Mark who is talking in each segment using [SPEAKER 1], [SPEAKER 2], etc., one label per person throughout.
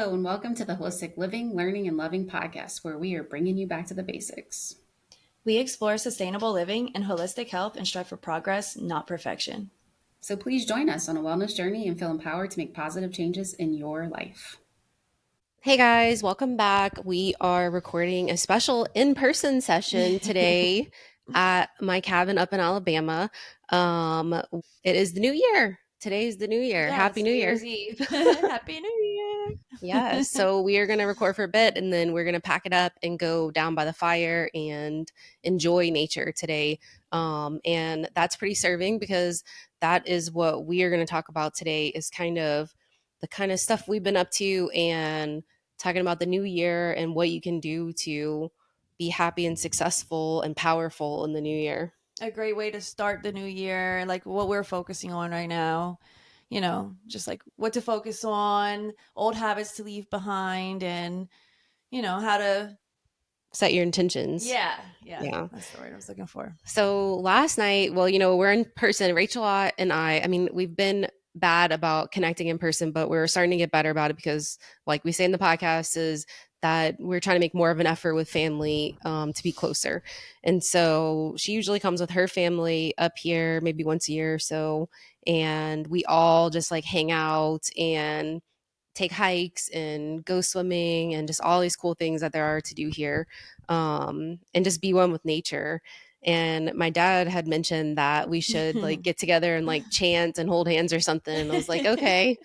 [SPEAKER 1] Hello, and welcome to the Holistic Living, Learning, and Loving podcast, where we are bringing you back to the basics.
[SPEAKER 2] We explore sustainable living and holistic health and strive for progress, not perfection.
[SPEAKER 1] So please join us on a wellness journey and feel empowered to make positive changes in your life.
[SPEAKER 3] Hey guys, welcome back. We are recording a special in-person session today at my cabin up in Alabama. It is the new year. Today's the new year.
[SPEAKER 2] Yes,
[SPEAKER 3] Happy New
[SPEAKER 2] New
[SPEAKER 3] Year.
[SPEAKER 2] Year's Eve. Happy New Year.
[SPEAKER 3] Yes. So we are going to record for a bit and then we're going to pack it up and go down by the fire and enjoy nature today. And that's pretty serving because that is what we are going to talk about today is kind of the kind of stuff we've been up to and talking about the new year and what you can do to be happy and successful and powerful in the new year.
[SPEAKER 2] A great way to start the new year, like what we're focusing on right now. Just like what to focus on, old habits to leave behind, and, how to
[SPEAKER 3] Set your intentions.
[SPEAKER 2] Yeah. That's the word I was looking for.
[SPEAKER 3] So last night, well, we're in person. Rachel and I mean, we've been bad about connecting in person, but we're starting to get better about it because, like we say in the podcast, is that we're trying to make more of an effort with family to be closer. And so she usually comes with her family up here maybe once a year or so. And we all just like hang out and take hikes and go swimming and just all these cool things that there are to do here, and just be one with nature. And my dad had mentioned that we should like get together and like chant and hold hands or something. And I was like, okay.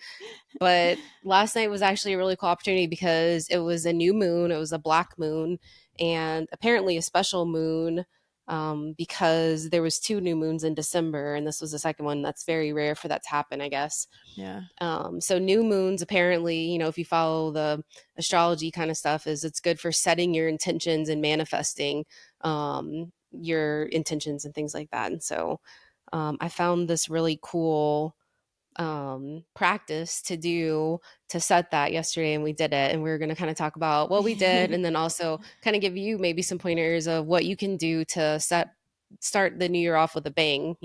[SPEAKER 3] But last night was actually a really cool opportunity because it was a new moon. It was a black moon and apparently a special moon, because there was 2 new moons in December. And this was the second one. That's very rare for that to happen, I guess.
[SPEAKER 2] Yeah.
[SPEAKER 3] So new moons, apparently, if you follow the astrology kind of stuff, is it's good for setting your intentions and manifesting your intentions and things like that. And so I found this really cool practice to do to set that yesterday, and we did it. And we are going to kind of talk about what we did and then also kind of give you maybe some pointers of what you can do to start the new year off with a bang,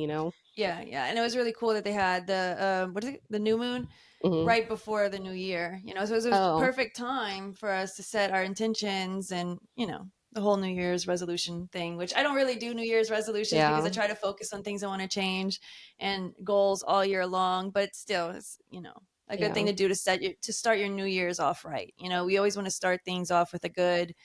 [SPEAKER 2] Yeah. And it was really cool that they had the new moon right before the new year, so it was a perfect time for us to set our intentions and, the whole New Year's resolution thing, which I don't really do New Year's resolutions because I try to focus on things I want to change and goals all year long. But still, it's, a good thing to do to start your New Year's off right. We always want to start things off with a good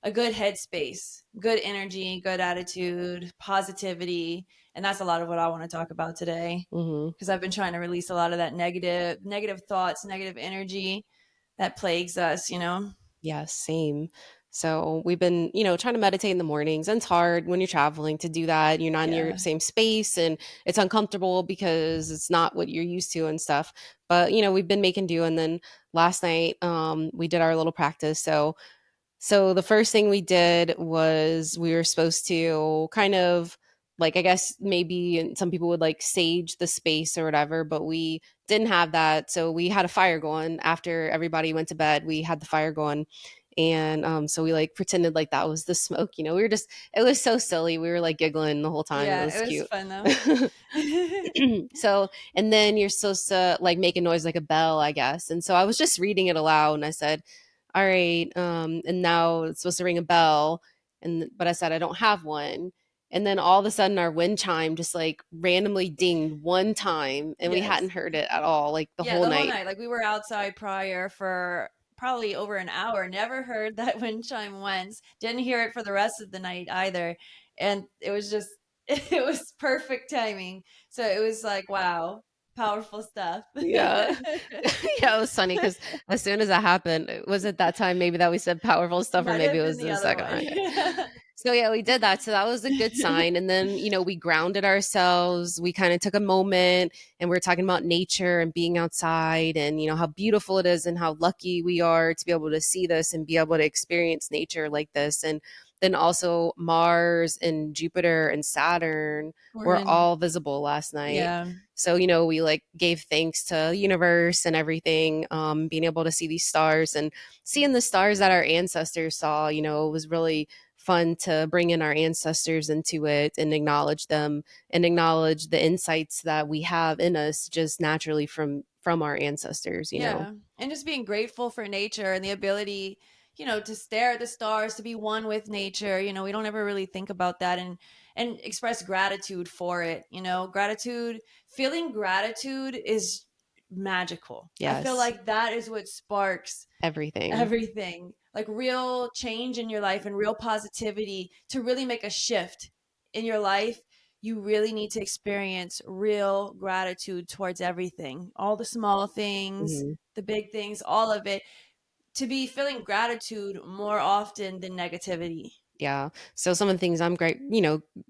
[SPEAKER 2] headspace, good energy, good attitude, positivity. And that's a lot of what I want to talk about today, because I've been trying to release a lot of that negative thoughts, negative energy that plagues us,
[SPEAKER 3] Yes, same. So we've been, trying to meditate in the mornings. And it's hard when you're traveling to do that. You're not in your same space and it's uncomfortable because it's not what you're used to and stuff. But, we've been making do. And then last night, we did our little practice. So the first thing we did was we were supposed to kind of like, I guess maybe some people would like sage the space or whatever, but we didn't have that. So we had a fire going after everybody went to bed. We had the fire going. And so we like pretended like that was the smoke, we were just, it was so silly. We were like giggling the whole time.
[SPEAKER 2] Yeah,
[SPEAKER 3] it was cute.
[SPEAKER 2] Fun though.
[SPEAKER 3] So, and then you're supposed to like make a noise like a bell, I guess. And so I was just reading it aloud and I said, all right, and now it's supposed to ring a bell. But I said, I don't have one. And then all of a sudden our wind chime just like randomly dinged one time and we hadn't heard it at all, like the whole night.
[SPEAKER 2] Like we were outside prior for probably over an hour, never heard that wind chime once, didn't hear it for the rest of the night either. And it was it was perfect timing. So it was like, wow, powerful stuff.
[SPEAKER 3] Yeah. Yeah, it was funny because as soon as that happened, was it that time maybe that we said powerful stuff or maybe it was the second one? So yeah, we did that. So that was a good sign. And then, we grounded ourselves. We kind of took a moment and we are talking about nature and being outside and, how beautiful it is and how lucky we are to be able to see this and be able to experience nature like this. And then also Mars and Jupiter and Saturn were all visible last night.
[SPEAKER 2] Yeah.
[SPEAKER 3] So, we like gave thanks to the universe and everything, being able to see these stars and seeing the stars that our ancestors saw, it was really fun to bring in our ancestors into it and acknowledge them and acknowledge the insights that we have in us just naturally from our ancestors, you know.
[SPEAKER 2] Yeah. And just being grateful for nature and the ability, to stare at the stars, to be one with nature. We don't ever really think about that and express gratitude for it. Feeling gratitude is magical. I feel
[SPEAKER 3] Yes.
[SPEAKER 2] like that is what sparks
[SPEAKER 3] Everything.
[SPEAKER 2] like real change in your life and real positivity. To really make a shift in your life, you really need to experience real gratitude towards everything, all the small things,
[SPEAKER 3] Mm-hmm.
[SPEAKER 2] the big things, all of it, to be feeling gratitude more often than negativity.
[SPEAKER 3] Yeah. So some of the things I'm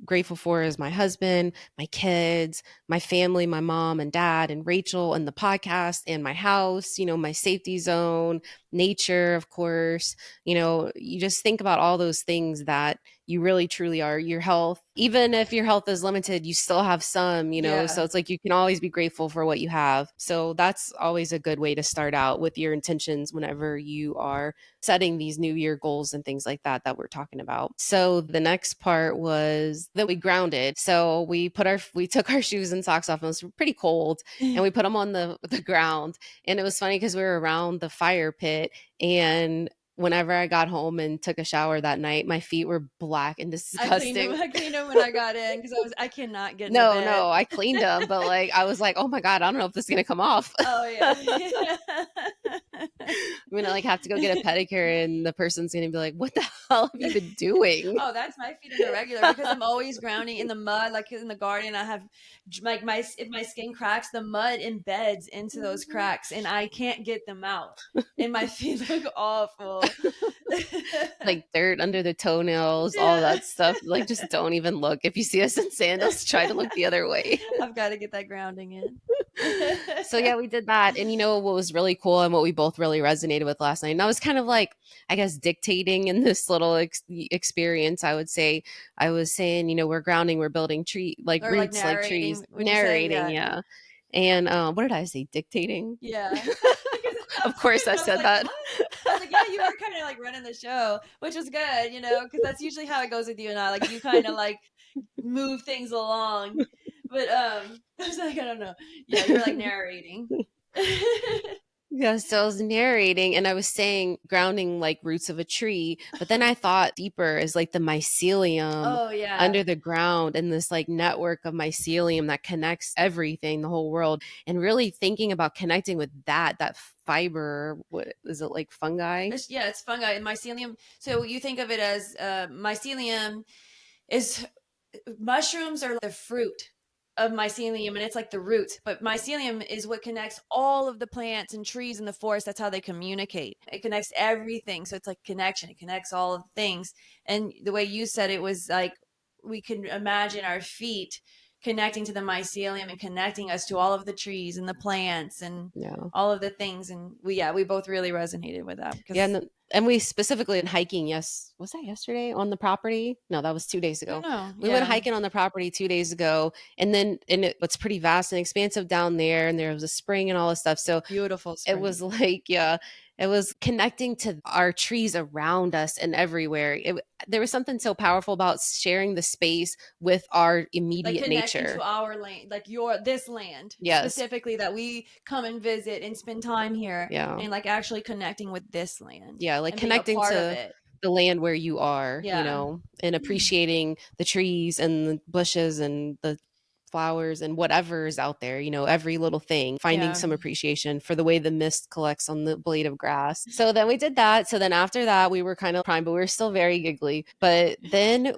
[SPEAKER 3] grateful for is my husband, my kids, my family, my mom and dad and Rachel and the podcast and my house, my safety zone, nature, of course. You just think about all those things that you really truly are, your health. Even if your health is limited, you still have some,
[SPEAKER 2] Yeah.
[SPEAKER 3] so it's like you can always be grateful for what you have. So that's always a good way to start out with your intentions whenever you are setting these new year goals and things like that we're talking about. So the next part was that we grounded. So we took our shoes and socks off, and it was pretty cold, and we put them on the ground. And it was funny because we were around the fire pit, and whenever I got home and took a shower that night, my feet were black and disgusting.
[SPEAKER 2] I cleaned them when I got in because I cannot get in the
[SPEAKER 3] No,
[SPEAKER 2] bed.
[SPEAKER 3] I cleaned them, but I was like, oh my God, I don't know if this is going to come off.
[SPEAKER 2] Oh yeah.
[SPEAKER 3] I'm going to have to go get a pedicure, and the person's going to be like, what the hell have you been doing?
[SPEAKER 2] Oh, that's my feet on the regular because I'm always grounding in the mud, like in the garden. I have like if my skin cracks, the mud embeds into those cracks and I can't get them out. And my feet look awful.
[SPEAKER 3] Like dirt under the toenails, all that stuff. Just don't even look. If you see us in sandals, try to look the other way.
[SPEAKER 2] I've got to get that grounding in.
[SPEAKER 3] So yeah, we did that. And what was really cool and what we both really resonated with last night, and I was kind of I guess dictating in this little experience, I would say. I was saying, we're grounding, we're building
[SPEAKER 2] Or
[SPEAKER 3] roots,
[SPEAKER 2] narrating,
[SPEAKER 3] trees,
[SPEAKER 2] would you say?
[SPEAKER 3] narrating. Yeah. And what did I say? Dictating?
[SPEAKER 2] Yeah.
[SPEAKER 3] Of course I said that.
[SPEAKER 2] What? I was like, yeah, you were kind of running the show, which was good, because that's usually how it goes with you and I. You kind of move things along. But I was like, I don't know. Yeah, you're narrating.
[SPEAKER 3] Yeah, so I was narrating and I was saying grounding roots of a tree, but then I thought deeper is the mycelium
[SPEAKER 2] Oh yeah,
[SPEAKER 3] under the ground, and this network of mycelium that connects everything, the whole world, and really thinking about connecting with that fiber. What is it, fungi?
[SPEAKER 2] It's fungi and mycelium. So you think of it as mycelium is mushrooms are the fruit of mycelium, and it's the root, but mycelium is what connects all of the plants and trees in the forest. That's how they communicate. It connects everything, so it's connection. It connects all of the things. And the way you said it was we can imagine our feet connecting to the mycelium and connecting us to all of the trees and the plants and all of the things. And we both really resonated with that.
[SPEAKER 3] And we specifically in hiking, was that yesterday on the property? No, that was 2 days ago. We went hiking on the property 2 days ago, and it's pretty vast and expansive down there, and there was a spring and all this stuff. So
[SPEAKER 2] beautiful spring.
[SPEAKER 3] It was it was connecting to our trees around us and everywhere. There was something so powerful about sharing the space with our immediate
[SPEAKER 2] connecting
[SPEAKER 3] nature
[SPEAKER 2] to our land, this land specifically that we come and visit and spend time here. And actually connecting with this land.
[SPEAKER 3] Connecting to the land where you are, and appreciating the trees and the bushes and the flowers and whatever is out there, every little thing, finding some appreciation for the way the mist collects on the blade of grass. So then we did that. So then after that, we were kind of primed, but we were still very giggly. But then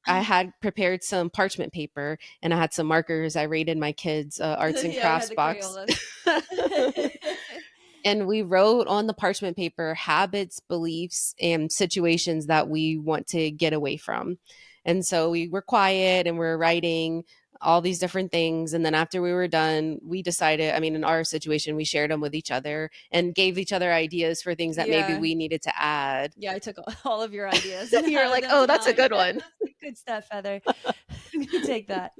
[SPEAKER 3] I had prepared some parchment paper and I had some markers. I rated my kids' arts and crafts box. And we wrote on the parchment paper habits, beliefs, and situations that we want to get away from. And so we were quiet and we're writing all these different things. And then after we were done, we decided, in our situation, we shared them with each other and gave each other ideas for things that maybe we needed to add.
[SPEAKER 2] Yeah, I took all of your ideas.
[SPEAKER 3] You were like, oh, that's a good one.
[SPEAKER 2] That's good stuff, Heather. You take that.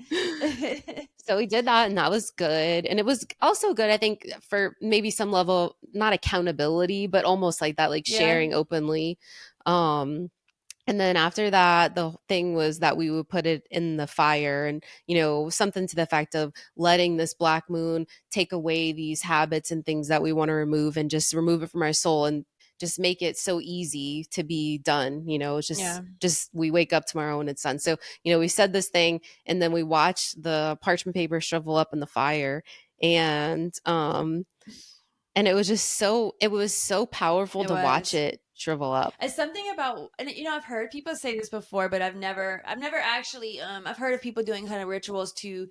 [SPEAKER 3] So we did that, and that was good. And it was also good, I think, for maybe some level, not accountability, but almost that, sharing openly. And then after that, the thing was that we would put it in the fire and, something to the effect of letting this black moon take away these habits and things that we want to remove and just remove it from our soul and just make it so easy to be done. It's just we wake up tomorrow and it's done. So, we said this thing and then we watched the parchment paper shrivel up in the fire and it was so powerful to watch it shrivel up.
[SPEAKER 2] It's something about, and I've heard people say this before, but I've never actually, I've heard of people doing kind of rituals to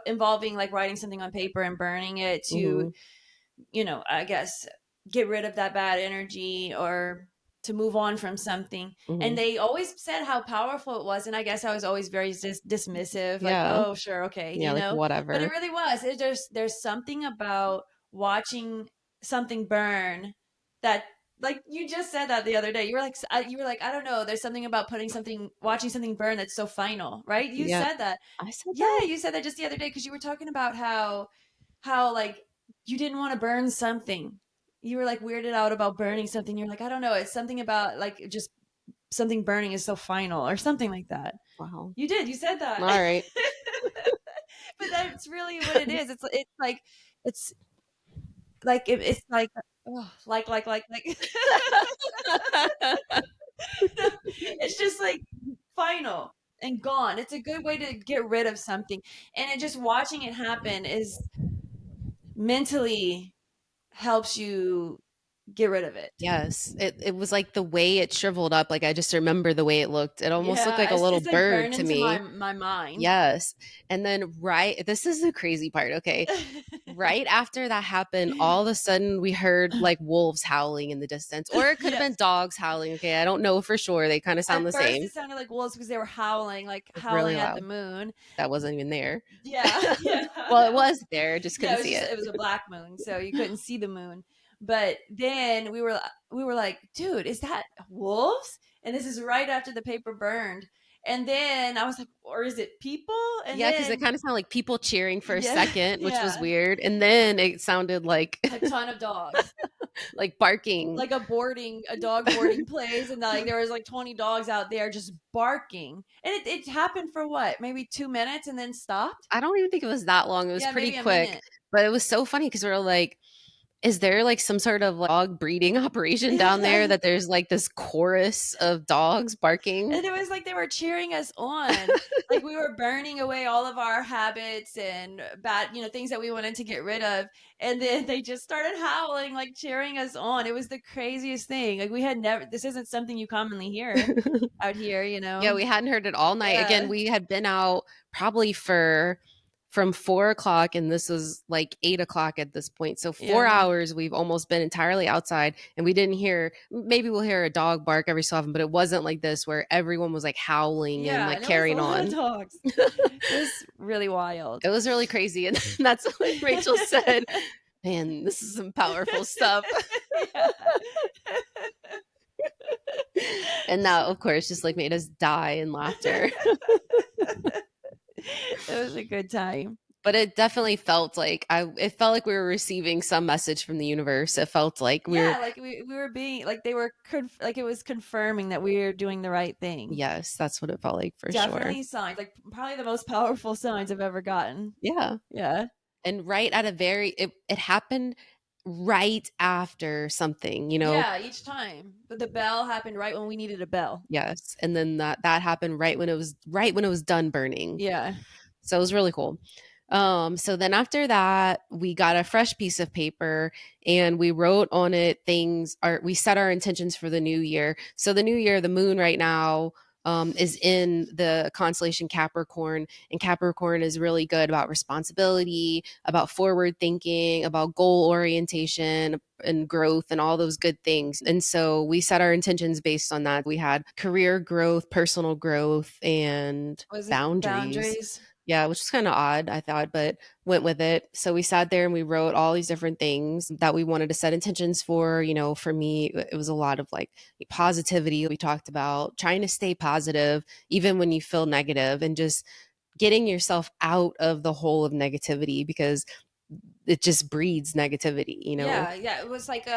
[SPEAKER 2] involving like writing something on paper and burning it to, I guess get rid of that bad energy or to move on from something. And they always said how powerful it was. And I guess I was always very dismissive, like, oh, sure. Okay.
[SPEAKER 3] Like whatever.
[SPEAKER 2] But it really was. There's something about watching something burn that, like you just said that the other day. You were like, I don't know. There's something about watching something burn that's so final, right? You said that.
[SPEAKER 3] I said
[SPEAKER 2] that.
[SPEAKER 3] Yeah,
[SPEAKER 2] You said that just the other day because you were talking about how like you didn't want to burn something. You were like weirded out about burning something. You're like, I don't know. It's something about like just something burning is so final or something like that.
[SPEAKER 3] Wow.
[SPEAKER 2] You did. You said that.
[SPEAKER 3] All right.
[SPEAKER 2] But that's really what it is. It's like it's oh, like it's just like final and gone. It's a good way to get rid of something. And just watching it happen is mentally helps you get rid of it.
[SPEAKER 3] Yes. It was like the way it shriveled up. Like I just remember the way it looked. It almost looked like a little
[SPEAKER 2] it's
[SPEAKER 3] bird
[SPEAKER 2] like
[SPEAKER 3] to
[SPEAKER 2] into
[SPEAKER 3] me.
[SPEAKER 2] my mind.
[SPEAKER 3] Yes. And then this is the crazy part. Okay. Right after that happened, all of a sudden we heard like wolves howling in the distance, or it could have been dogs howling. Okay. I don't know for sure. They kind of sound
[SPEAKER 2] At
[SPEAKER 3] the
[SPEAKER 2] first
[SPEAKER 3] same.
[SPEAKER 2] it sounded like wolves because they were howling, like
[SPEAKER 3] Really
[SPEAKER 2] howling at
[SPEAKER 3] loud.
[SPEAKER 2] the moon.
[SPEAKER 3] That wasn't even there.
[SPEAKER 2] Yeah.
[SPEAKER 3] Well, it was there. Just couldn't see it.
[SPEAKER 2] It was a black moon, so you couldn't see the moon. But then we were like, dude, is that wolves? And this is right after the paper burned. And then I was like, or is it people? And
[SPEAKER 3] because it kind of sounded like people cheering for a second, which was
[SPEAKER 2] yeah.
[SPEAKER 3] weird. And then it sounded like
[SPEAKER 2] a ton of dogs.
[SPEAKER 3] like barking.
[SPEAKER 2] Like a dog boarding place, and like there was like 20 dogs out there just barking. And it happened for what? Maybe 2 minutes and then stopped?
[SPEAKER 3] I don't even think it was that long. It was pretty
[SPEAKER 2] maybe a
[SPEAKER 3] quick.
[SPEAKER 2] minute.
[SPEAKER 3] But it was so funny because we were like, is there like some sort of like dog breeding operation down there that there's like this chorus of dogs barking?
[SPEAKER 2] And it was like they were cheering us on. Like we were burning away all of our habits and bad, things that we wanted to get rid of. And then they just started howling, like cheering us on. It was the craziest thing. Like this isn't something you commonly hear out here,
[SPEAKER 3] Yeah, we hadn't heard it all night.
[SPEAKER 2] Yeah.
[SPEAKER 3] Again, we had been out probably from 4 o'clock, and this was like 8 o'clock at this point. So 4 hours, we've almost been entirely outside, and we didn't maybe we'll hear a dog bark every so often, but it wasn't like this where everyone was like howling and like carrying on.
[SPEAKER 2] Dogs. It was really wild.
[SPEAKER 3] It was really crazy. And that's what Rachel said. Man, this is some powerful stuff. And that, of course, just like made us die in laughter.
[SPEAKER 2] It was a good time.
[SPEAKER 3] But it definitely felt like it felt like we were receiving some message from the universe. It felt like we
[SPEAKER 2] were being like they were like it was confirming that we were doing the right thing.
[SPEAKER 3] Yes, that's what it felt like for
[SPEAKER 2] sure.
[SPEAKER 3] Definitely
[SPEAKER 2] signs, like probably the most powerful signs I've ever gotten.
[SPEAKER 3] Yeah.
[SPEAKER 2] Yeah.
[SPEAKER 3] And right at it happened right after something,
[SPEAKER 2] Yeah, each time. But the bell happened right when we needed a bell.
[SPEAKER 3] Yes. And then that happened right when it was done burning.
[SPEAKER 2] Yeah.
[SPEAKER 3] So it was really cool. So then after that, we got a fresh piece of paper and we wrote on it we set our intentions for the new year. So the new year, the moon right now is in the constellation Capricorn, and Capricorn is really good about responsibility, about forward thinking, about goal orientation and growth and all those good things. And so we set our intentions based on that. We had career growth, personal growth, and boundaries. Yeah, which was kind of odd, I thought, but went with it. So we sat there and we wrote all these different things that we wanted to set intentions for. For me, it was a lot of like positivity. We talked about trying to stay positive, even when you feel negative, and just getting yourself out of the hole of negativity because it just breeds negativity,
[SPEAKER 2] Yeah, it was like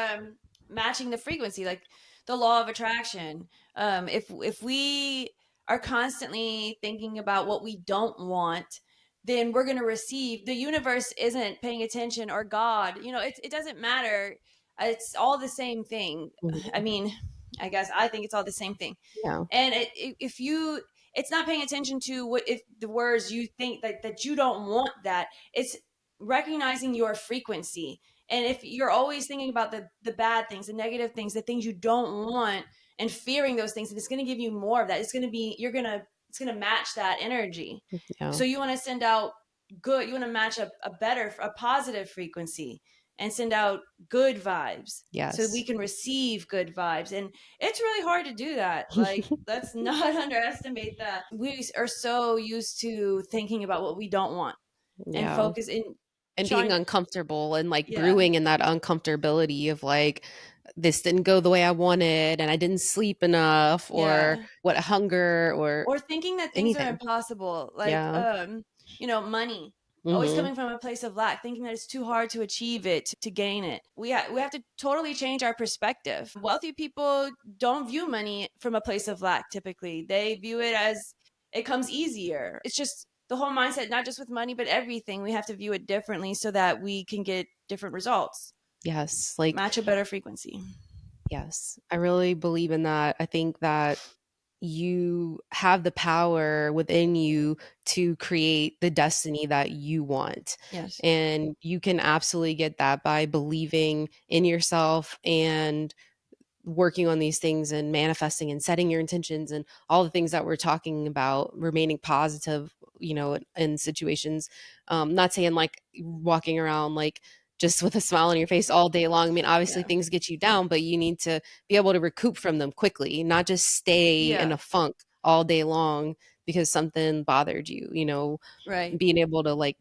[SPEAKER 2] matching the frequency. Like the law of attraction. If we are constantly thinking about what we don't want, then we're going to receive. The universe isn't paying attention, or God, it doesn't matter. It's all the same thing. I
[SPEAKER 3] Mhm.
[SPEAKER 2] mean, I guess I think it's all the same thing.
[SPEAKER 3] Yeah.
[SPEAKER 2] And if you, it's not paying attention to what, if the words you think that you don't want that, it's recognizing your frequency. And if you're always thinking about the bad things, the negative things, the things you don't want, and fearing those things, it's going to give you more of that. It's going to be, it's going to match that energy.
[SPEAKER 3] Yeah.
[SPEAKER 2] So you want to send out good, you want to match a positive frequency, and send out good vibes, so that we
[SPEAKER 3] Yes.
[SPEAKER 2] can receive good vibes. And it's really hard to do that. Like, let's not underestimate that. We are so used to thinking about what we don't want, and
[SPEAKER 3] Yeah.
[SPEAKER 2] focus in
[SPEAKER 3] And being
[SPEAKER 2] trying.
[SPEAKER 3] uncomfortable and like
[SPEAKER 2] Yeah.
[SPEAKER 3] brewing in that uncomfortability of like, this didn't go the way I wanted and I didn't sleep enough, or
[SPEAKER 2] Yeah.
[SPEAKER 3] what, hunger or
[SPEAKER 2] Or thinking that things are
[SPEAKER 3] anything.
[SPEAKER 2] impossible, like
[SPEAKER 3] Yeah.
[SPEAKER 2] money always
[SPEAKER 3] Hmm.
[SPEAKER 2] coming from a place of lack, thinking that it's too hard to achieve it, to gain it. We have to totally change our perspective. Wealthy people don't view money from a place of lack. Typically they view it as it comes easier. It's just the whole mindset, not just with money but everything. We have to view it differently so that we can get different results,
[SPEAKER 3] Yes. Like,
[SPEAKER 2] match a better frequency.
[SPEAKER 3] yes, I really believe in that. I think that you have the power within you to create the destiny that you want.
[SPEAKER 2] Yes.
[SPEAKER 3] And you can absolutely get that by believing in yourself and working on these things and manifesting and setting your intentions and all the things that we're talking about, remaining positive, in situations. Not saying like walking around like just with a smile on your face all day long. I mean, obviously
[SPEAKER 2] Yeah.
[SPEAKER 3] things get you down, but you need to be able to recoup from them quickly, not just stay in
[SPEAKER 2] Yeah.
[SPEAKER 3] a funk all day long because something bothered you,
[SPEAKER 2] Right.
[SPEAKER 3] being able to like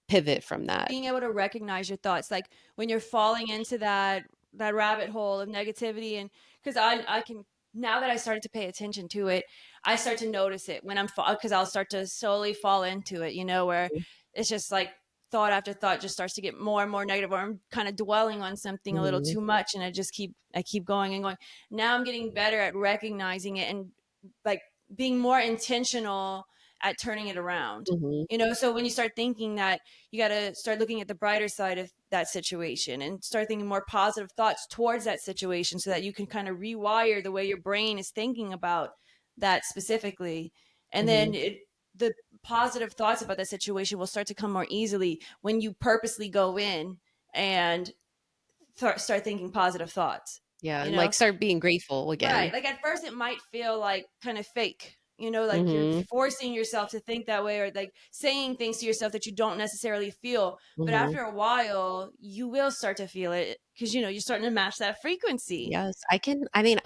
[SPEAKER 3] pivot from that.
[SPEAKER 2] Being able to recognize your thoughts, like when you're falling into that rabbit hole of negativity. And because I can, now that I started to pay attention to it, I start to notice it when because I'll start to slowly fall into it, where it's just like thought after thought just starts to get more and more negative, or I'm kind of dwelling on something a little
[SPEAKER 3] Mhm.
[SPEAKER 2] too much, and I keep going and going. Now I'm getting better at recognizing it, and like being more intentional at turning it around.
[SPEAKER 3] Mhm.
[SPEAKER 2] So when you start thinking that, you got to start looking at the brighter side of that situation, and start thinking more positive thoughts towards that situation, so that you can kind of rewire the way your brain is thinking about that specifically. And then
[SPEAKER 3] Mhm.
[SPEAKER 2] the positive thoughts about that situation will start to come more easily when you purposely go in and start thinking positive thoughts,
[SPEAKER 3] Yeah,
[SPEAKER 2] you
[SPEAKER 3] and
[SPEAKER 2] know?
[SPEAKER 3] like start being grateful
[SPEAKER 2] Right.
[SPEAKER 3] again.
[SPEAKER 2] Like at first it might feel like kind of fake, like you're
[SPEAKER 3] Mhm.
[SPEAKER 2] forcing yourself to think that way, or like saying things to yourself that you don't necessarily feel. But
[SPEAKER 3] Mhm.
[SPEAKER 2] after a while, you will start to feel it, because, you're starting to match that frequency.
[SPEAKER 3] Yes, I mean,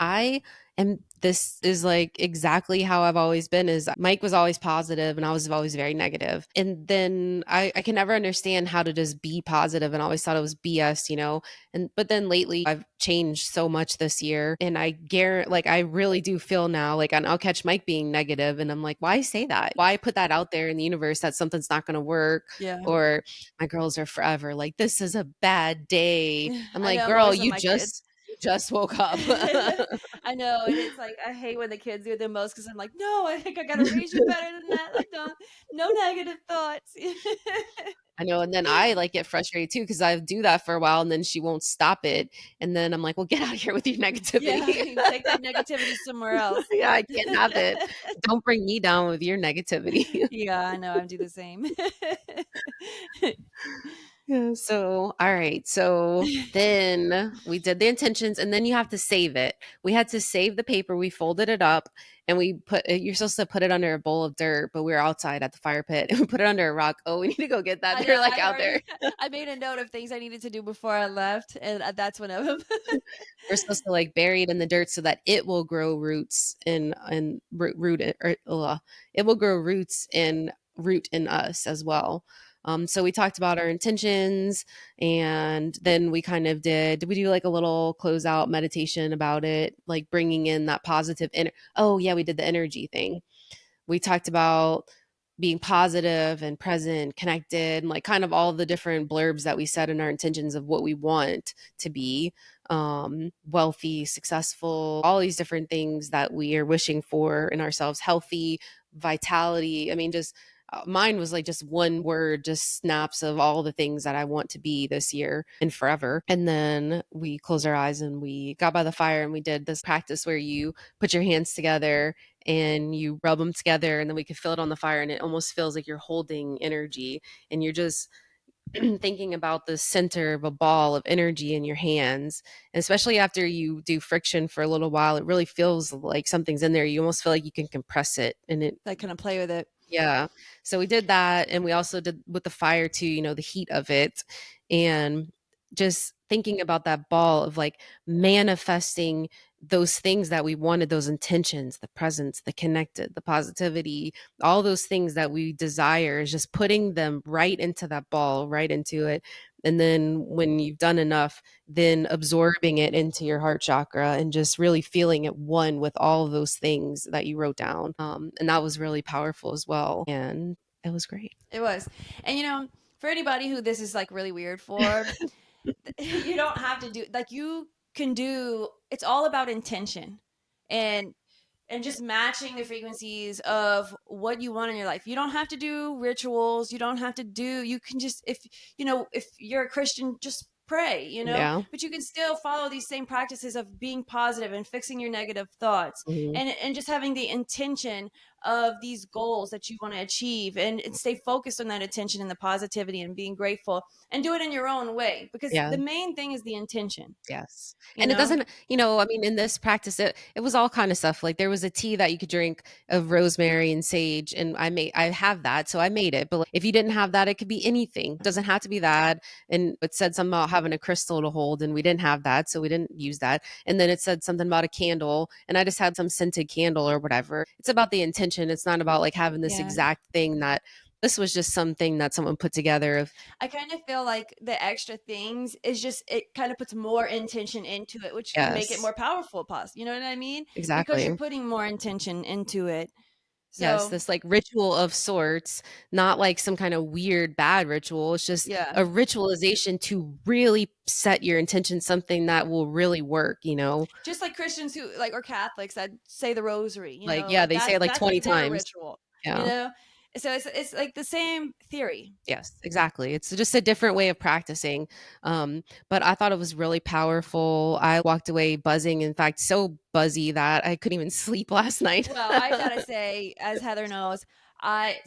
[SPEAKER 3] this is like exactly how I've always been. Is Mike was always positive and I was always very negative. And then I can never understand how to just be positive, and I always thought it was BS, but then lately I've changed so much this year, and I guarantee, like, I really do feel now, like, and I'll catch Mike being negative and I'm like, why say that? Why put that out there in the universe that something's not going to work,
[SPEAKER 2] Yeah.
[SPEAKER 3] or my girls are forever like, this is a bad day. I'm
[SPEAKER 2] I
[SPEAKER 3] like,
[SPEAKER 2] know, I'm
[SPEAKER 3] girl,
[SPEAKER 2] always on my kids.
[SPEAKER 3] you just woke up.
[SPEAKER 2] I know, and it's like I hate when the kids do it the most, because I'm like, no, I think I gotta raise you better than that. Like, don't, no negative thoughts.
[SPEAKER 3] I know, and then I like get frustrated too because I do that for a while and then she won't stop it, and then I'm like, "Well, get out of here with your
[SPEAKER 2] Yeah,
[SPEAKER 3] negativity."
[SPEAKER 2] take that negativity somewhere else.
[SPEAKER 3] Yeah, I can't have it. Don't bring me down with your negativity.
[SPEAKER 2] Yeah, I know. I do the same.
[SPEAKER 3] Yeah. So, all right. So then we did the intentions and then you have to save it. We had to save the paper. We folded it up and you're supposed to put it under a bowl of dirt, but we were outside at the fire pit and we put it under a rock. Oh, we need to go get that.
[SPEAKER 2] I
[SPEAKER 3] They're
[SPEAKER 2] know.
[SPEAKER 3] like
[SPEAKER 2] I
[SPEAKER 3] out there.
[SPEAKER 2] already. I made a note of things I needed to do before I left, and that's one of them.
[SPEAKER 3] We're supposed to like bury it in the dirt so that it will grow roots and root it, or it will grow roots and root in us as well. So we talked about our intentions, and then we kind of did we do like a little closeout meditation about it, like bringing in that positive oh yeah, we did the energy thing. We talked about being positive and present, connected, and like kind of all the different blurbs that we set in our intentions of what we want to be, wealthy, successful, all these different things that we are wishing for in ourselves, healthy, vitality. I mean, just mine was like just one word, just snaps of all the things that I want to be this year and forever. And then we closed our eyes and we got by the fire and we did this practice where you put your hands together and you rub them together, and then we could feel it on the fire, and it almost feels like you're holding energy, and you're just thinking about the center of a ball of energy in your hands. And especially after you do friction for a little while, it really feels like something's in there. You almost feel like you can compress it, and it
[SPEAKER 2] Like kind of play with it.
[SPEAKER 3] yeah. So we did that, and we also did with the fire too, the heat of it, and just thinking about that ball of like manifesting those things that we wanted, those intentions, the presence, the connected, the positivity, all those things that we desire, is just putting them right into that ball, right into it. And then when you've done enough, then absorbing it into your heart chakra and just really feeling it one with all of those things that you wrote down. And that was really powerful as well. And it was great.
[SPEAKER 2] It was. And for anybody who this is like really weird for, you don't have to do like you can do it's all about intention and just matching the frequencies of what you want in your life. You don't have to do rituals. You don't have to do, you can just, if you're a Christian, just pray,
[SPEAKER 3] Yeah.
[SPEAKER 2] but you can still follow these same practices of being positive and fixing your negative thoughts,
[SPEAKER 3] Mm-hmm.
[SPEAKER 2] and just having the intention of these goals that you want to achieve, and stay focused on that intention and the positivity and being grateful, and do it in your own way, because
[SPEAKER 3] Yeah.
[SPEAKER 2] the main thing is the intention.
[SPEAKER 3] Yes. And it doesn't, I mean, in this practice, it was all kind of stuff. Like there was a tea that you could drink of rosemary and sage, and I have that. So I made it. But like, if you didn't have that, it could be anything. It doesn't have to be that. And it said something about having a crystal to hold, and we didn't have that. So we didn't use that. And then it said something about a candle, and I just had some scented candle or whatever. It's about the intention. It's not about like having this exact thing that this was just something that someone put together of.
[SPEAKER 2] I kind of feel like the extra things is just, it kind of puts more intention into it, which can make it
[SPEAKER 3] Yes,
[SPEAKER 2] more powerful, you know what I mean? Because you're
[SPEAKER 3] exactly.
[SPEAKER 2] putting more intention into it.
[SPEAKER 3] Yes,
[SPEAKER 2] So
[SPEAKER 3] this like ritual of sorts, not like some kind of weird bad ritual. It's just
[SPEAKER 2] yeah,
[SPEAKER 3] a ritualization to really set your intention, something that will really work.
[SPEAKER 2] just like Christians who like, or Catholics that say the rosary,
[SPEAKER 3] Like, yeah,
[SPEAKER 2] like
[SPEAKER 3] they say
[SPEAKER 2] that's
[SPEAKER 3] it like 20
[SPEAKER 2] their
[SPEAKER 3] times.
[SPEAKER 2] ritual, you
[SPEAKER 3] Yeah.
[SPEAKER 2] know. So it's like the same theory.
[SPEAKER 3] Yes, exactly. It's just a different way of practicing. But I thought it was really powerful. I walked away buzzing, in fact, so buzzy that I couldn't even sleep last night.
[SPEAKER 2] Well, I gotta say, as Heather knows,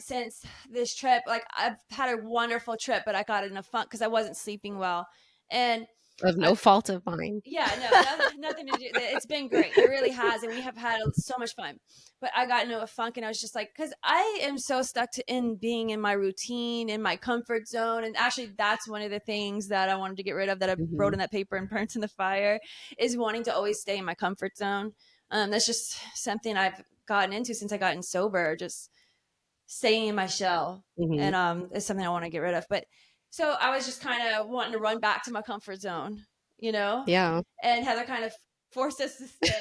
[SPEAKER 2] since this trip, like I've had a wonderful trip, but I got in a funk because I wasn't sleeping well, and
[SPEAKER 3] Of no fault of mine.
[SPEAKER 2] yeah, no, nothing to do. It's been great. It really has, and we have had so much fun. But I got into a funk, and I was just like, because I am so stuck in being in my routine, in my comfort zone, and actually, that's one of the things that I wanted to get rid of, that I wrote in that paper and burnt in the fire, is wanting to always stay in my comfort zone. That's just something I've gotten into since I gotten sober, just staying in my shell,
[SPEAKER 3] Hmm.
[SPEAKER 2] and it's something I want to get rid of. But so I was just kind of wanting to run back to my comfort zone, you know,
[SPEAKER 3] Yeah.
[SPEAKER 2] and Heather kind of forced us to stay.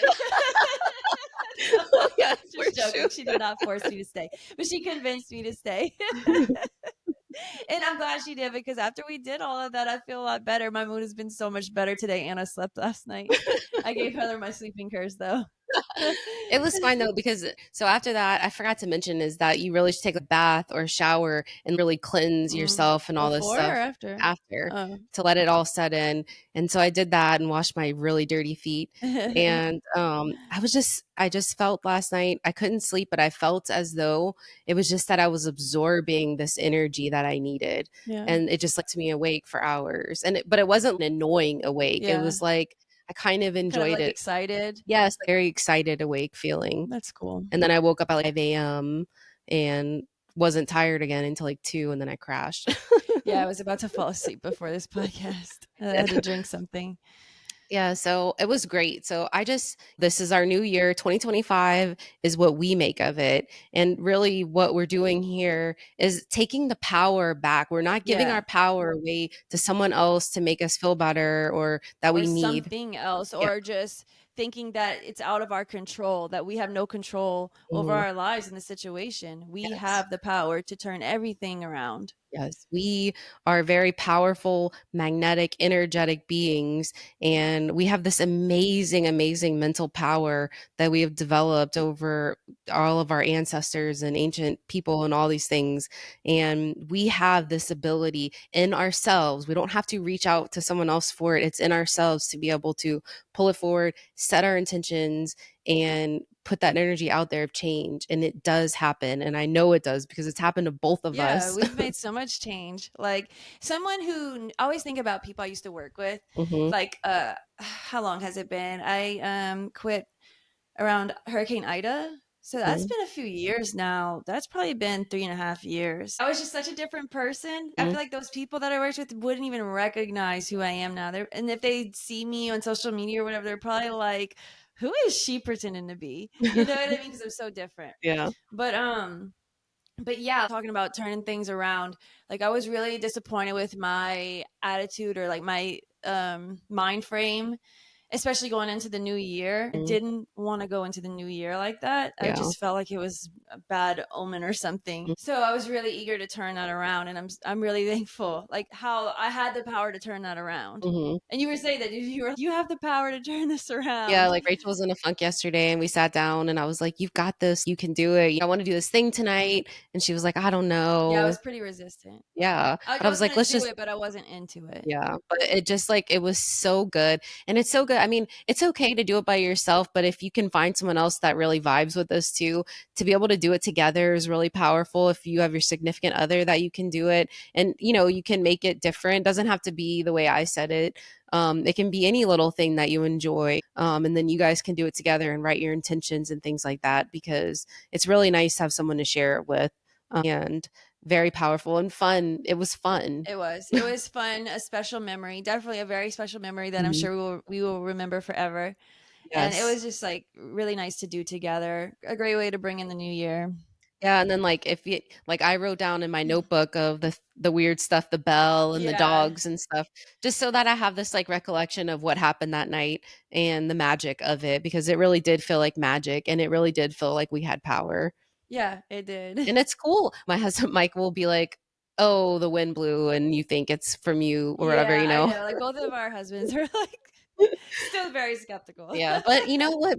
[SPEAKER 2] No,
[SPEAKER 3] Yeah, for
[SPEAKER 2] just
[SPEAKER 3] sure.
[SPEAKER 2] joking. She did not force me to stay, but she convinced me to stay. And I'm glad she did, because after we did all of that, I feel a lot better. My mood has been so much better today, and I slept last night. I gave Heather my sleeping curse, though.
[SPEAKER 3] It was fine though, because so after that, I forgot to mention is that you really should take a bath or shower and really cleanse yourself and all this
[SPEAKER 2] Before or
[SPEAKER 3] stuff
[SPEAKER 2] after?
[SPEAKER 3] after
[SPEAKER 2] Oh.
[SPEAKER 3] to let it all set in. And so I did that and washed my really dirty feet. And I just felt last night I couldn't sleep, but I felt as though it was just that I was absorbing this energy that I needed.
[SPEAKER 2] Yeah.
[SPEAKER 3] And it just kept me awake for hours. But it wasn't an annoying awake. It
[SPEAKER 2] Yeah.
[SPEAKER 3] was like I kind of
[SPEAKER 2] Kind of
[SPEAKER 3] enjoyed
[SPEAKER 2] like
[SPEAKER 3] it.
[SPEAKER 2] excited.
[SPEAKER 3] Yes, very excited, awake feeling.
[SPEAKER 2] That's cool.
[SPEAKER 3] And then I woke up at like 5 a.m. and wasn't tired again until like 2, and then I crashed.
[SPEAKER 2] Yeah, I was about to fall asleep before this podcast. I had to drink something.
[SPEAKER 3] Yeah, so it was great. So this is our new year. 2025 is what we make of it. And really, what we're doing here is taking the power back. We're not giving
[SPEAKER 2] Yeah.
[SPEAKER 3] our power away to someone else to make us feel better or that
[SPEAKER 2] Or
[SPEAKER 3] we need.
[SPEAKER 2] something else,
[SPEAKER 3] Yeah.
[SPEAKER 2] or just thinking that it's out of our control, that we have no control over
[SPEAKER 3] Mhm.
[SPEAKER 2] our lives in the situation. We
[SPEAKER 3] Yes.
[SPEAKER 2] have the power to turn everything around.
[SPEAKER 3] Yes, we are very powerful, magnetic, energetic beings, and we have this amazing, amazing mental power that we have developed over all of our ancestors and ancient people and all these things. And we have this ability in ourselves. We don't have to reach out to someone else for it. It's in ourselves to be able to pull it forward, set our intentions, and put that energy out there of change. And it does happen. And I know it does because it's happened to both of
[SPEAKER 2] Yeah,
[SPEAKER 3] us.
[SPEAKER 2] we've made so much change. Like someone who I always think about people I used to work with.
[SPEAKER 3] Mhm.
[SPEAKER 2] Like how long has it been? I quit around Hurricane Ida. So that's
[SPEAKER 3] Mhm.
[SPEAKER 2] been a few years now. That's probably been 3.5 years. I was just such a different person. I
[SPEAKER 3] Mhm.
[SPEAKER 2] feel like those people that I worked with wouldn't even recognize who I am now. And if they see me on social media or whatever, they're probably like, who is she pretending to be? You know what I mean? Because I'm so different.
[SPEAKER 3] Yeah.
[SPEAKER 2] But yeah, talking about turning things around, like I was really disappointed with my attitude or like my mind frame, especially going into the new year. I
[SPEAKER 3] Mhm.
[SPEAKER 2] didn't want to go into the new year like that. I
[SPEAKER 3] Yeah.
[SPEAKER 2] just felt like it was a bad omen or something.
[SPEAKER 3] Mhm.
[SPEAKER 2] So I was really eager to turn that around, and I'm really thankful like how I had the power to turn that around.
[SPEAKER 3] Mhm.
[SPEAKER 2] And you were saying that you have the power to turn this
[SPEAKER 3] Yeah,
[SPEAKER 2] around.
[SPEAKER 3] like Rachel was in a funk yesterday and we sat down and I was like, "You've got this. You can do it. I want to do this thing tonight." And she was like, "I don't
[SPEAKER 2] Yeah, I
[SPEAKER 3] know."
[SPEAKER 2] was pretty resistant.
[SPEAKER 3] Yeah. But
[SPEAKER 2] I
[SPEAKER 3] I
[SPEAKER 2] was
[SPEAKER 3] was like,
[SPEAKER 2] gonna
[SPEAKER 3] "Let's
[SPEAKER 2] do
[SPEAKER 3] just."
[SPEAKER 2] it, but I wasn't into it.
[SPEAKER 3] Yeah, but it just like it was so good. And it's so good. I mean, it's okay to do it by yourself, but if you can find someone else that really vibes with this too, to be able to do it together is really powerful. If you have your significant other that you can do it and you can make it different. It doesn't have to be the way I said it. It can be any little thing that you enjoy. And then you guys can do it together and write your intentions and things like that because it's really nice to have someone to share it with. And very powerful and fun. It was fun.
[SPEAKER 2] It was. It was fun, a special memory, definitely a very special memory that I'm
[SPEAKER 3] Mhm.
[SPEAKER 2] sure we will remember forever. And it
[SPEAKER 3] Yes.
[SPEAKER 2] was just like really nice to do together. A great way to bring in the new year.
[SPEAKER 3] Yeah, and then like if you like I wrote down in my notebook of the weird stuff, the bell and the
[SPEAKER 2] Yeah.
[SPEAKER 3] dogs and stuff, just so that I have this like recollection of what happened that night and the magic of it because it really did feel like magic and it really did feel like we had power.
[SPEAKER 2] Yeah, it did.
[SPEAKER 3] And it's cool. My husband Mike will be like, "Oh, the wind blew and you think it's from you or whatever,
[SPEAKER 2] Yeah,
[SPEAKER 3] you
[SPEAKER 2] I
[SPEAKER 3] know."
[SPEAKER 2] know. Like both of our husbands are like still very skeptical.
[SPEAKER 3] Yeah, but you know what?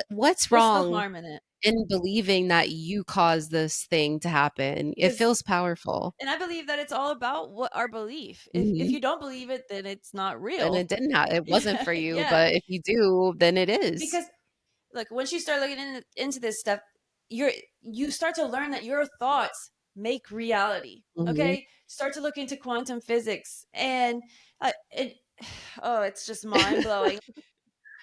[SPEAKER 3] What's
[SPEAKER 2] There's still
[SPEAKER 3] wrong
[SPEAKER 2] harm in it.
[SPEAKER 3] in believing that you caused this thing to happen? It
[SPEAKER 2] Because
[SPEAKER 3] feels powerful.
[SPEAKER 2] and I believe that it's all about what our belief. If
[SPEAKER 3] Mhm.
[SPEAKER 2] you don't believe it, then it's not
[SPEAKER 3] And
[SPEAKER 2] real.
[SPEAKER 3] it didn't it wasn't
[SPEAKER 2] Yeah,
[SPEAKER 3] for you,
[SPEAKER 2] yeah.
[SPEAKER 3] but if you do, then it is.
[SPEAKER 2] Because like once you start looking into this stuff, you start to learn that your thoughts make reality.
[SPEAKER 3] Mhm.
[SPEAKER 2] Okay, start to look into quantum physics, and it oh, it's just mind blowing.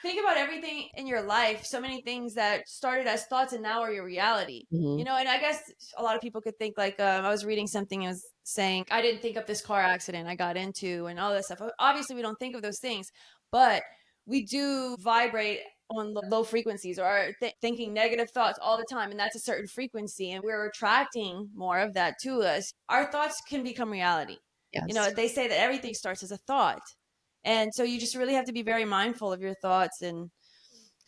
[SPEAKER 2] Think about everything in your life, so many things that started as thoughts and now are your reality.
[SPEAKER 3] Mhm.
[SPEAKER 2] And I guess a lot of people could think like I was reading something, it was saying I didn't think of this car accident I got into and all this stuff. Obviously we don't think of those things, but we do vibrate on low frequencies or are thinking negative thoughts all the time, and that's a certain frequency and we're attracting more of that to us. Our thoughts can become reality.
[SPEAKER 3] Yes.
[SPEAKER 2] They say that everything starts as a thought, and so you just really have to be very mindful of your thoughts. And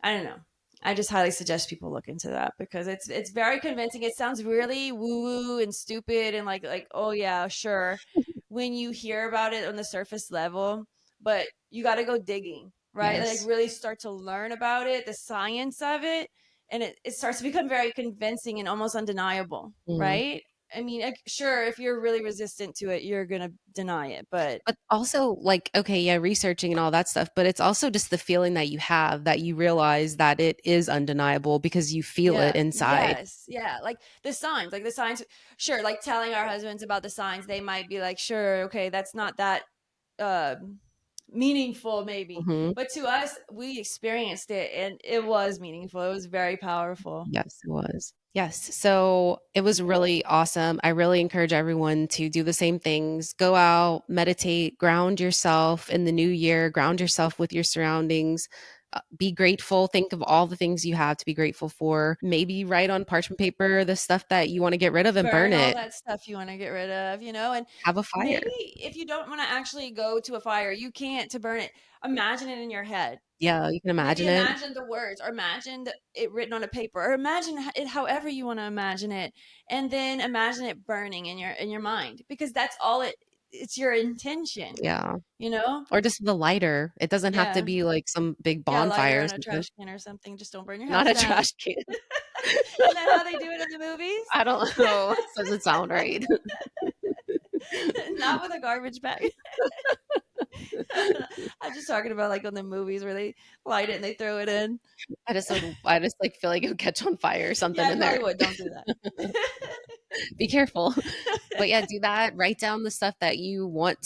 [SPEAKER 2] I don't know. I just highly suggest people look into that because it's very convincing. It sounds really woo woo and stupid and like oh yeah, sure, when you hear about it on the surface level, but you got to go digging, right? Like
[SPEAKER 3] Yes.
[SPEAKER 2] really start to learn about it, the science of it, and it starts to become very convincing and almost undeniable,
[SPEAKER 3] Mhm.
[SPEAKER 2] right? I mean, like, sure, if you're really resistant to it, you're gonna deny it, but
[SPEAKER 3] But also, like, okay, yeah, researching and all that stuff, but it's also just the feeling that you have that you realize that it is undeniable because you feel it
[SPEAKER 2] yeah,
[SPEAKER 3] inside.
[SPEAKER 2] yes, yeah, like the signs, sure, like telling our husbands about the signs, they might be like, sure, okay, that's not that uh meaningful maybe,
[SPEAKER 3] Mhm.
[SPEAKER 2] but to us, we experienced it and it was meaningful. It was very powerful.
[SPEAKER 3] Yes, it was. Yes. So it was really awesome. I really encourage everyone to do the same things. Go out, meditate, ground yourself in the new year, ground yourself with your surroundings. be grateful. Think of all the things you have to be grateful for. Maybe write on parchment paper the stuff that you want to get rid of and burn
[SPEAKER 2] all
[SPEAKER 3] it.
[SPEAKER 2] that stuff you want to get rid of, and
[SPEAKER 3] have a fire.
[SPEAKER 2] maybe if you don't want to actually go to a fire, you can't to burn it. Imagine it in your head.
[SPEAKER 3] Yeah, you can imagine
[SPEAKER 2] Maybe
[SPEAKER 3] it.
[SPEAKER 2] imagine the words, or imagine it written on a paper, or imagine it however you want to imagine it, and then imagine it burning in your mind, because that's all it's your intention.
[SPEAKER 3] Yeah.
[SPEAKER 2] You know?
[SPEAKER 3] Or just the lighter. It doesn't have to
[SPEAKER 2] Yeah.
[SPEAKER 3] be like some big
[SPEAKER 2] Yeah, lighter
[SPEAKER 3] bonfire or
[SPEAKER 2] on a
[SPEAKER 3] something.
[SPEAKER 2] trash can or something. Just don't burn your
[SPEAKER 3] Not
[SPEAKER 2] house
[SPEAKER 3] a
[SPEAKER 2] down.
[SPEAKER 3] trash can.
[SPEAKER 2] Isn't that how they do it in the movies?
[SPEAKER 3] I don't know. Doesn't sound right.
[SPEAKER 2] Not with a garbage bag. I'm just talking about like on the movies where they light it and they throw it in.
[SPEAKER 3] I just like feel like it would catch on fire or something
[SPEAKER 2] Yeah,
[SPEAKER 3] in
[SPEAKER 2] it probably
[SPEAKER 3] there.
[SPEAKER 2] would. Don't do that.
[SPEAKER 3] Be careful. But yeah, do that. Write down the stuff that you want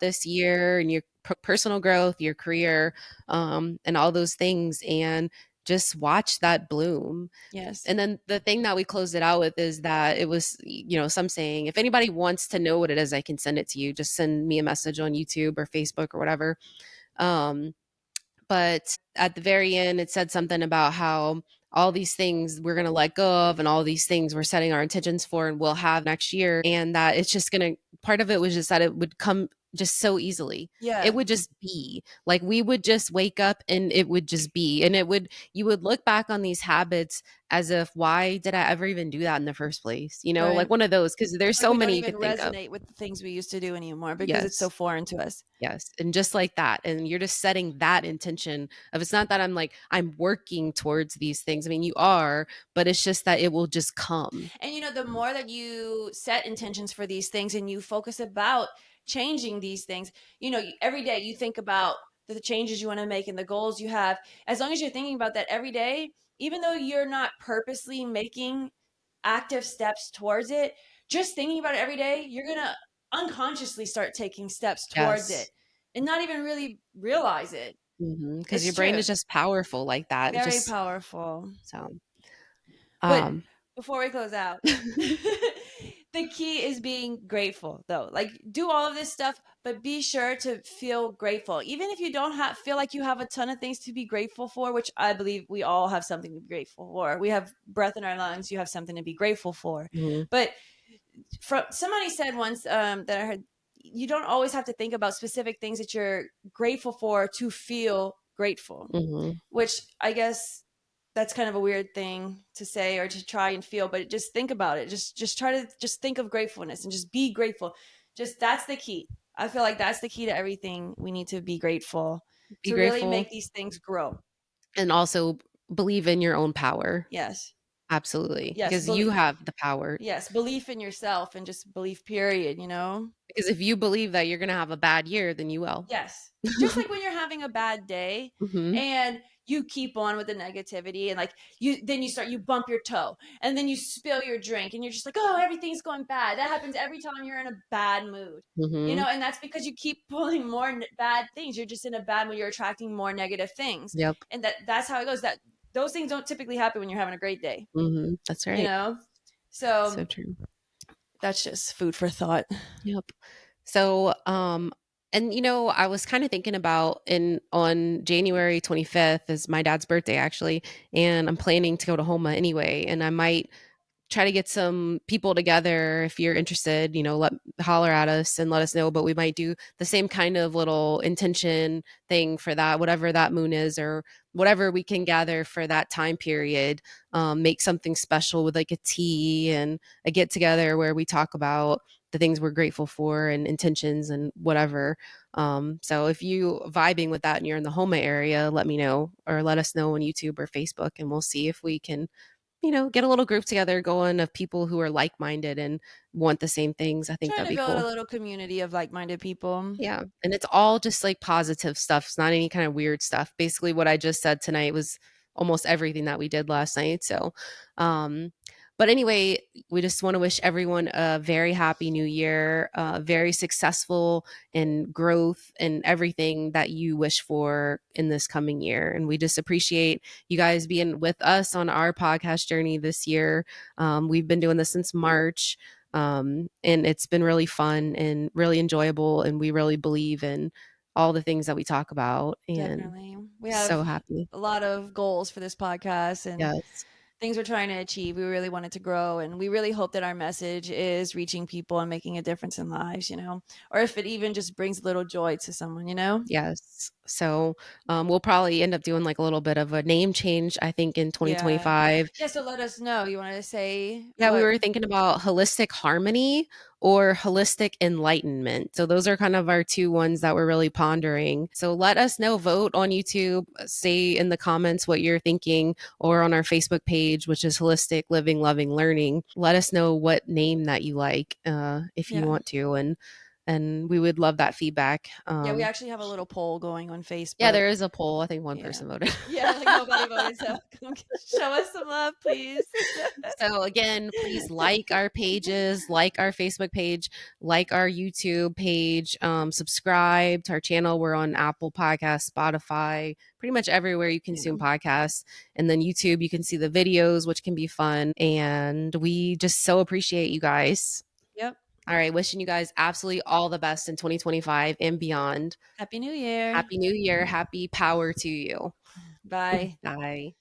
[SPEAKER 3] this year, and your personal growth, your career, and all those things, and just watch that bloom.
[SPEAKER 2] Yes.
[SPEAKER 3] And then the thing that we closed it out with is that it was, some saying, if anybody wants to know what it is, I can send it to you. Just send me a message on YouTube or Facebook or whatever. But at the very end, it said something about how all these things we're going to let go of, and all these things we're setting our intentions for and we'll have next year. And that it's just going to, part of it was just that it would come just so easily.
[SPEAKER 2] Yeah.
[SPEAKER 3] It would just be like, we would just wake up and it would just be, and you would look back on these habits as if, why did I ever even do that in the first place?
[SPEAKER 2] Right.
[SPEAKER 3] Like one of those, because there's so many you could think of.
[SPEAKER 2] Don't even resonate with the things we used to do anymore because it's so foreign to us.
[SPEAKER 3] Yes. And just like that. And you're just setting that intention of, it's not that I'm working towards these things. I mean, you are, but it's just that it will just come.
[SPEAKER 2] And the more that you set intentions for these things and you focus about changing these things, every day you think about the changes you want to make and the goals you have. As long as you're thinking about that every day, even though you're not purposely making active steps towards it, just thinking about it every day, you're going to unconsciously start taking steps towards it and not even really realize it.
[SPEAKER 3] Because your brain is just powerful like that.
[SPEAKER 2] Very powerful.
[SPEAKER 3] So,
[SPEAKER 2] but before we close out, the key is being grateful, though. Like, do all of this stuff, but be sure to feel grateful. Even if you don't feel like you have a ton of things to be grateful for, which I believe we all have something to be grateful for. We have breath in our lungs. You have something to be grateful for. But somebody said once that I heard, you don't always have to think about specific things that you're grateful for to feel grateful, which I guess that's kind of a weird thing to say or to try and feel, but just think about it. Just try to just think of gratefulness and just be grateful. That's the key. I feel like that's the key to everything. We need to be grateful to really make these things grow.
[SPEAKER 3] And also believe in your own power.
[SPEAKER 2] Yes.
[SPEAKER 3] Absolutely. Yes, because you have the power.
[SPEAKER 2] Yes. Belief in yourself and just belief, period,
[SPEAKER 3] Because if you believe that you're going to have a bad year, then you will.
[SPEAKER 2] Yes. Just like when you're having a bad day and you keep on with the negativity, and you bump your toe and then you spill your drink and you're just like, oh, everything's going bad. That happens every time you're in a bad mood, and that's because you keep pulling more bad things. You're just in a bad mood. You're attracting more negative things.
[SPEAKER 3] Yep.
[SPEAKER 2] And that's how it goes. That those things don't typically happen when you're having a great day.
[SPEAKER 3] That's right.
[SPEAKER 2] So
[SPEAKER 3] true.
[SPEAKER 2] That's just food for thought.
[SPEAKER 3] Yep. So, and I was kind of thinking about on January 25th is my dad's birthday actually, and I'm planning to go to Homa anyway, and I might try to get some people together. If you're interested, holler at us and let us know, but we might do the same kind of little intention thing for that, whatever that moon is, or whatever we can gather for that time period. Make something special with like a tea and a get together where we talk about the things we're grateful for and intentions and whatever. So if you vibing with that and you're in the Homa area, let me know, or let us know on YouTube or Facebook, and we'll see if we can get a little group together going of people who are like-minded and want the same things. I think that'd be cool.
[SPEAKER 2] Trying to build a little community of like-minded people.
[SPEAKER 3] Yeah. And it's all just like positive stuff. It's not any kind of weird stuff. Basically what I just said tonight was almost everything that we did last night. So, but anyway, we just want to wish everyone a very happy new year, very successful in growth and everything that you wish for in this coming year. And we just appreciate you guys being with us on our podcast journey this year. We've been doing this since March, and it's been really fun and really enjoyable. And we really believe in all the things that we talk about. And
[SPEAKER 2] Definitely. We have
[SPEAKER 3] so happy.
[SPEAKER 2] a lot of goals for this podcast and
[SPEAKER 3] Yes.
[SPEAKER 2] things we're trying to achieve. We really want it to grow, and we really hope that our message is reaching people and making a difference in lives, or if it even just brings a little joy to someone.
[SPEAKER 3] Yes. So we'll probably end up doing like a little bit of a name change, I think, in
[SPEAKER 2] Yeah.
[SPEAKER 3] 2025.
[SPEAKER 2] Yeah, so let us know. You want to say
[SPEAKER 3] Yeah, we
[SPEAKER 2] what?
[SPEAKER 3] were thinking about holistic harmony or holistic enlightenment. So those are kind of our two ones that we're really pondering. So let us know, vote on YouTube, say in the comments what you're thinking, or on our Facebook page, which is Holistic Living, Loving, Learning. Let us know what name that you like, if you
[SPEAKER 2] Yeah.
[SPEAKER 3] want to, and we would love that feedback.
[SPEAKER 2] Yeah, we actually have a little poll going on Facebook.
[SPEAKER 3] Yeah, there is a poll. I think one
[SPEAKER 2] Yeah.
[SPEAKER 3] person voted.
[SPEAKER 2] Yeah, like nobody voted, so come show us some love, please.
[SPEAKER 3] So again, please like our pages, like our Facebook page, like our YouTube page, subscribe to our channel. We're on Apple Podcasts, Spotify, pretty much everywhere you consume podcasts. And then YouTube, you can see the videos, which can be fun. And we just so appreciate you guys.
[SPEAKER 2] Yep.
[SPEAKER 3] All right, wishing you guys absolutely all the best in 2025 and beyond.
[SPEAKER 2] Happy New Year.
[SPEAKER 3] Happy New Year. Happy power to you.
[SPEAKER 2] Bye.
[SPEAKER 3] Bye.